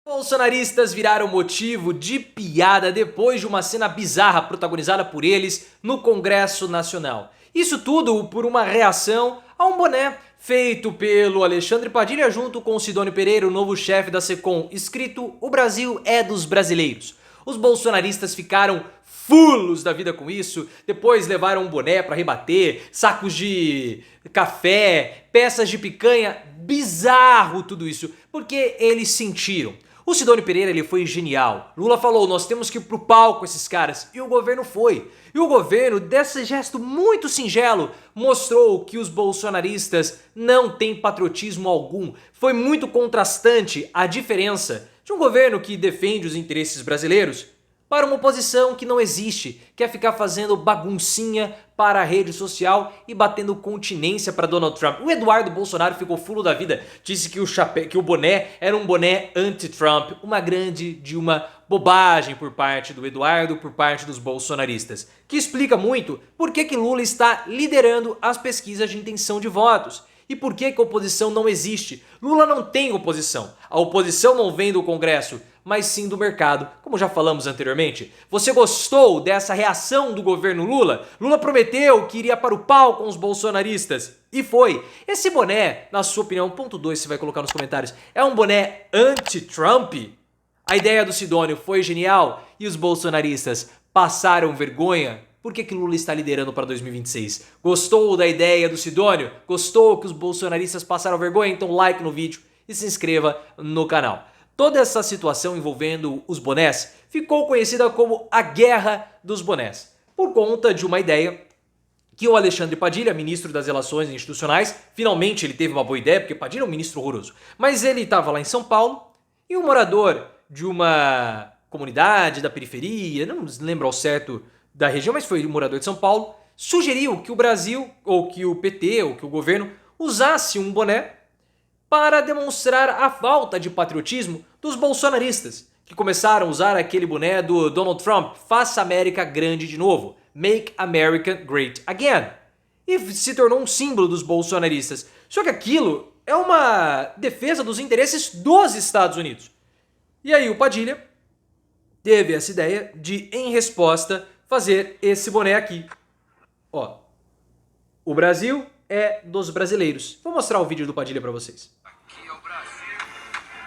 Bolsonaristas viraram motivo de piada depois de uma cena bizarra protagonizada por eles no Congresso Nacional. Isso tudo por uma reação a um boné feito pelo Alexandre Padilha junto com o Sidônio Pereira, o novo chefe da SECOM, escrito "O Brasil é dos brasileiros". Os bolsonaristas ficaram fulos da vida com isso, depois levaram um boné para rebater, sacos de café, peças de picanha, bizarro tudo isso, porque eles sentiram. O Sidônio Pereira ele foi genial. Lula falou, nós temos que ir pro palco com esses caras. E o governo foi. E o governo, desse gesto muito singelo, mostrou que os bolsonaristas não têm patriotismo algum. Foi muito contrastante a diferença de um governo que defende os interesses brasileiros para uma oposição que não existe, quer ficar fazendo baguncinha para a rede social e batendo continência para Donald Trump. O Eduardo Bolsonaro ficou fulo da vida, disse que o boné era um boné anti-Trump, uma grande de uma bobagem por parte do Eduardo, por parte dos bolsonaristas, que explica muito por que Lula está liderando as pesquisas de intenção de votos. E por que a oposição não existe? Lula não tem oposição. A oposição não vem do Congresso, mas sim do mercado, como já falamos anteriormente. Você gostou dessa reação do governo Lula? Lula prometeu que iria para o pau com os bolsonaristas. E foi. Esse boné, na sua opinião, ponto 2, você vai colocar nos comentários, é um boné anti-Trump? A ideia do Sidônio foi genial e os bolsonaristas passaram vergonha? Por que Lula está liderando para 2026? Gostou da ideia do Sidônio? Gostou que os bolsonaristas passaram vergonha? Então like no vídeo e se inscreva no canal. Toda essa situação envolvendo os bonés ficou conhecida como a Guerra dos Bonés, por conta de uma ideia que o Alexandre Padilha, ministro das Relações Institucionais, finalmente ele teve uma boa ideia, porque Padilha é um ministro horroroso, mas ele estava lá em São Paulo e um morador de uma comunidade da periferia, não lembro ao certo da região, mas foi um morador de São Paulo, sugeriu que o Brasil, ou que o PT, ou que o governo, usasse um boné para demonstrar a falta de patriotismo dos bolsonaristas, que começaram a usar aquele boné do Donald Trump, Faça América Grande de Novo, Make America Great Again, e se tornou um símbolo dos bolsonaristas. Só que aquilo é uma defesa dos interesses dos Estados Unidos. E aí o Padilha teve essa ideia de, em resposta, fazer esse boné aqui. Ó, o Brasil é dos brasileiros. Vou mostrar o vídeo do Padilha para vocês. Aqui é o Brasil.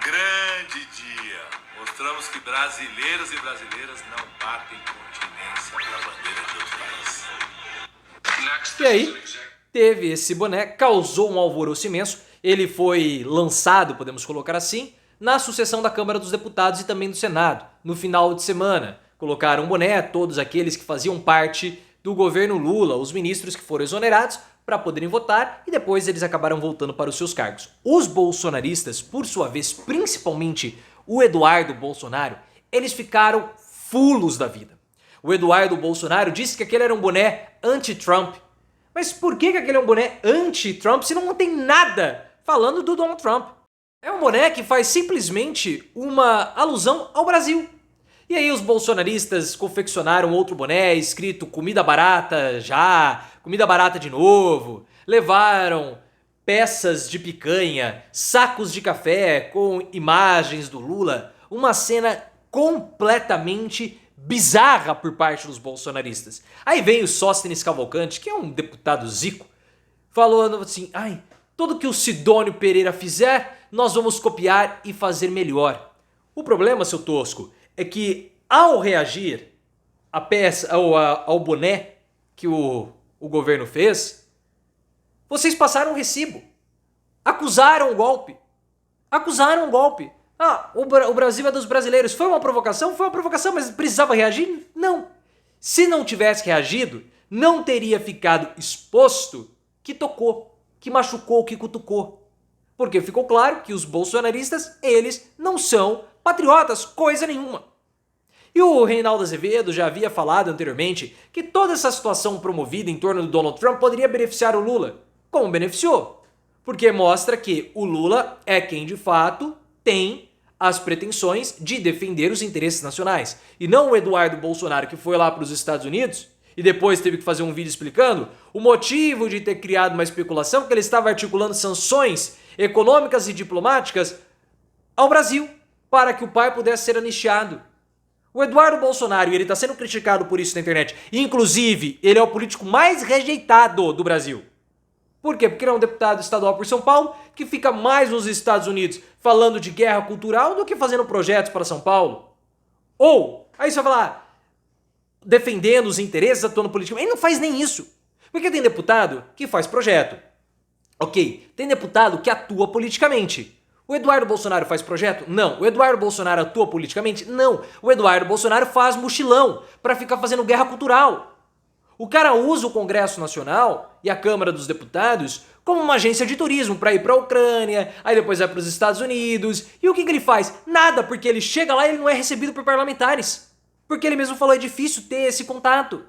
Grande dia. Mostramos que brasileiros e brasileiras não batem continência para a bandeira de outro país. E aí, teve esse boné, causou um alvoroço imenso. Ele foi lançado, podemos colocar assim, na sucessão da Câmara dos Deputados e também do Senado, no final de semana. Colocaram um boné, todos aqueles que faziam parte do governo Lula, os ministros que foram exonerados, para poderem votar e depois eles acabaram voltando para os seus cargos. Os bolsonaristas, por sua vez, principalmente o Eduardo Bolsonaro, eles ficaram fulos da vida. O Eduardo Bolsonaro disse que aquele era um boné anti-Trump. Mas por que aquele é um boné anti-Trump se não tem nada falando do Donald Trump? É um boné que faz simplesmente uma alusão ao Brasil. E aí os bolsonaristas confeccionaram outro boné escrito comida barata já, comida barata de novo, levaram peças de picanha, sacos de café com imagens do Lula, uma cena completamente bizarra por parte dos bolsonaristas. Aí vem o Sóstenes Cavalcante, que é um deputado zico, falando assim, tudo que o Sidônio Pereira fizer, nós vamos copiar e fazer melhor. O problema, seu tosco, é que ao reagir à peça, ao boné que o governo fez, vocês passaram um recibo. Acusaram o golpe. Acusaram o golpe. O Brasil é dos brasileiros. Foi uma provocação? Foi uma provocação, mas precisava reagir? Não. Se não tivesse reagido, não teria ficado exposto que tocou, que machucou, que cutucou. Porque ficou claro que os bolsonaristas, eles não são patriotas, coisa nenhuma. E o Reinaldo Azevedo já havia falado anteriormente que toda essa situação promovida em torno do Donald Trump poderia beneficiar o Lula. Como beneficiou? Porque mostra que o Lula é quem de fato tem as pretensões de defender os interesses nacionais. E não o Eduardo Bolsonaro que foi lá para os Estados Unidos e depois teve que fazer um vídeo explicando o motivo de ter criado uma especulação que ele estava articulando sanções econômicas e diplomáticas ao Brasil. para que o pai pudesse ser anistiado. O Eduardo Bolsonaro, e ele está sendo criticado por isso na internet, inclusive ele é o político mais rejeitado do Brasil. Por quê? Porque ele é um deputado estadual por São Paulo que fica mais nos Estados Unidos falando de guerra cultural do que fazendo projetos para São Paulo. Ou, aí você vai falar, defendendo os interesses, atuando politicamente. Ele não faz nem isso. Porque tem deputado que faz projeto. Ok, tem deputado que atua politicamente. O Eduardo Bolsonaro faz projeto? Não. O Eduardo Bolsonaro atua politicamente? Não. O Eduardo Bolsonaro faz mochilão para ficar fazendo guerra cultural. O cara usa o Congresso Nacional e a Câmara dos Deputados como uma agência de turismo para ir para a Ucrânia, aí depois vai para os Estados Unidos. E o que ele faz? Nada, porque ele chega lá e ele não é recebido por parlamentares. Porque ele mesmo falou, é difícil ter esse contato.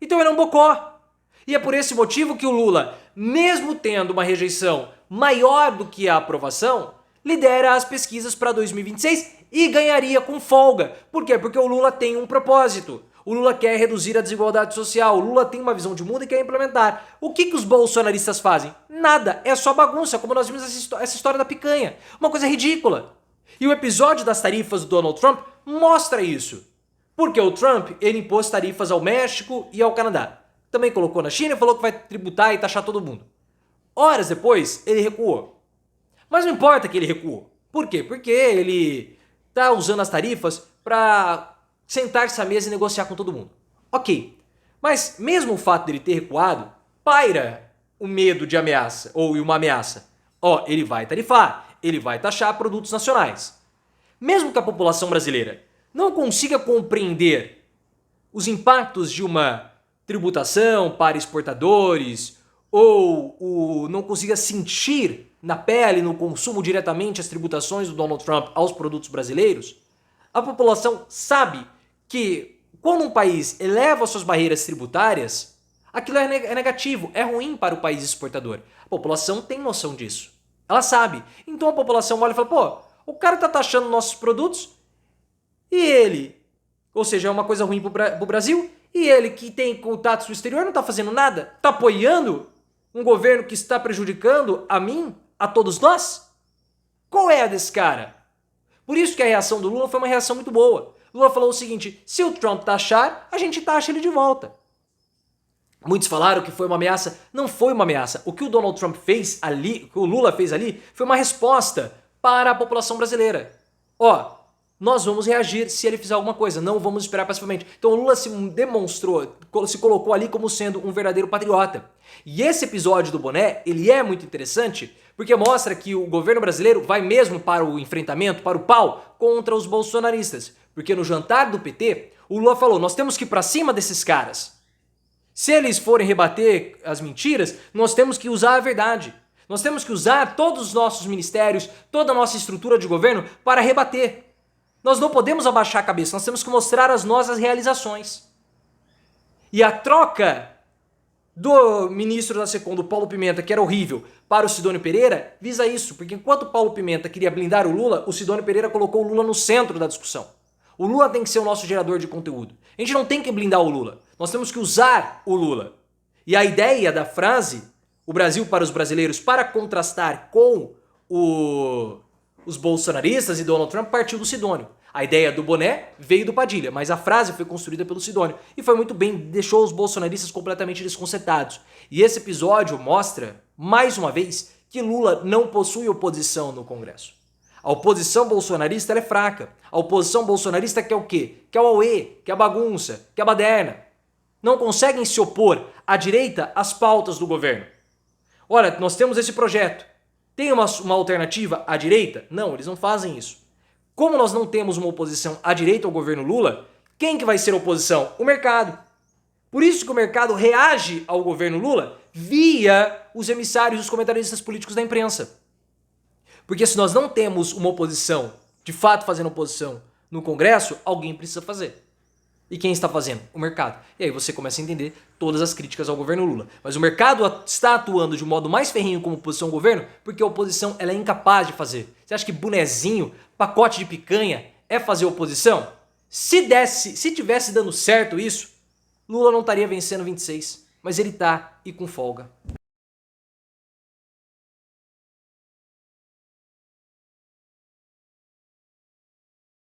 Então ele é um bocó. E é por esse motivo que o Lula, mesmo tendo uma rejeição maior do que a aprovação, lidera as pesquisas para 2026 e ganharia com folga. Por quê? Porque o Lula tem um propósito. O Lula quer reduzir a desigualdade social, o Lula tem uma visão de mundo e quer implementar. O que os bolsonaristas fazem? Nada, é só bagunça, como nós vimos essa história da picanha. Uma coisa ridícula. E o episódio das tarifas do Donald Trump mostra isso. Porque o Trump, ele impôs tarifas ao México e ao Canadá. Também colocou na China e falou que vai tributar e taxar todo mundo. Horas depois, ele recuou. Mas não importa que ele recuou. Por quê? Porque ele está usando as tarifas para sentar-se à mesa e negociar com todo mundo. Ok, mas mesmo o fato dele ter recuado, paira o medo de ameaça, ou uma ameaça. Ele vai tarifar, ele vai taxar produtos nacionais. Mesmo que a população brasileira não consiga compreender os impactos de uma tributação para exportadores, ou não consiga sentir na pele, no consumo diretamente as tributações do Donald Trump aos produtos brasileiros, a população sabe que quando um país eleva suas barreiras tributárias, aquilo é negativo, é ruim para o país exportador. A população tem noção disso. Ela sabe. Então a população olha e fala, o cara tá taxando nossos produtos e ele, ou seja, é uma coisa ruim pro Brasil, e ele que tem contatos no exterior não tá fazendo nada, tá apoiando um governo que está prejudicando a mim, a todos nós? Qual é a desse cara? Por isso que a reação do Lula foi uma reação muito boa. Lula falou o seguinte, se o Trump taxar, a gente taxa ele de volta. Muitos falaram que foi uma ameaça. Não foi uma ameaça. O que o Donald Trump fez ali, o que o Lula fez ali, foi uma resposta para a população brasileira. Nós vamos reagir se ele fizer alguma coisa, não vamos esperar passivamente. Então o Lula se demonstrou, se colocou ali como sendo um verdadeiro patriota. E esse episódio do boné, ele é muito interessante, porque mostra que o governo brasileiro vai mesmo para o enfrentamento, para o pau, contra os bolsonaristas. Porque no jantar do PT, o Lula falou, nós temos que ir para cima desses caras. Se eles forem rebater as mentiras, nós temos que usar a verdade. Nós temos que usar todos os nossos ministérios, toda a nossa estrutura de governo para rebater. Nós não podemos abaixar a cabeça, nós temos que mostrar as nossas realizações. E a troca do ministro da SECOM, do Paulo Pimenta, que era horrível, para o Sidônio Pereira, visa isso. Porque enquanto o Paulo Pimenta queria blindar o Lula, o Sidônio Pereira colocou o Lula no centro da discussão. O Lula tem que ser o nosso gerador de conteúdo. A gente não tem que blindar o Lula, nós temos que usar o Lula. E a ideia da frase, o Brasil para os brasileiros, para contrastar com os bolsonaristas e Donald Trump, partiu do Sidônio. A ideia do boné veio do Padilha, mas a frase foi construída pelo Sidônio. E foi muito bem, deixou os bolsonaristas completamente desconcertados. E esse episódio mostra, mais uma vez, que Lula não possui oposição no Congresso. A oposição bolsonarista ela é fraca. A oposição bolsonarista quer o quê? Quer o auê, quer a bagunça, quer a baderna. Não conseguem se opor à direita às pautas do governo. Olha, nós temos esse projeto. Tem uma alternativa à direita? Não, eles não fazem isso. Como nós não temos uma oposição à direita ao governo Lula, quem que vai ser oposição? O mercado. Por isso que o mercado reage ao governo Lula via os emissários, os comentaristas políticos da imprensa. Porque se nós não temos uma oposição, de fato fazendo oposição no Congresso, alguém precisa fazer. E quem está fazendo? O mercado. E aí você começa a entender todas as críticas ao governo Lula. Mas o mercado está atuando de um modo mais ferrenho como oposição ao governo porque a oposição ela é incapaz de fazer. Você acha que bonezinho, pacote de picanha é fazer oposição? Se tivesse dando certo isso, Lula não estaria vencendo 26. Mas ele tá, e com folga.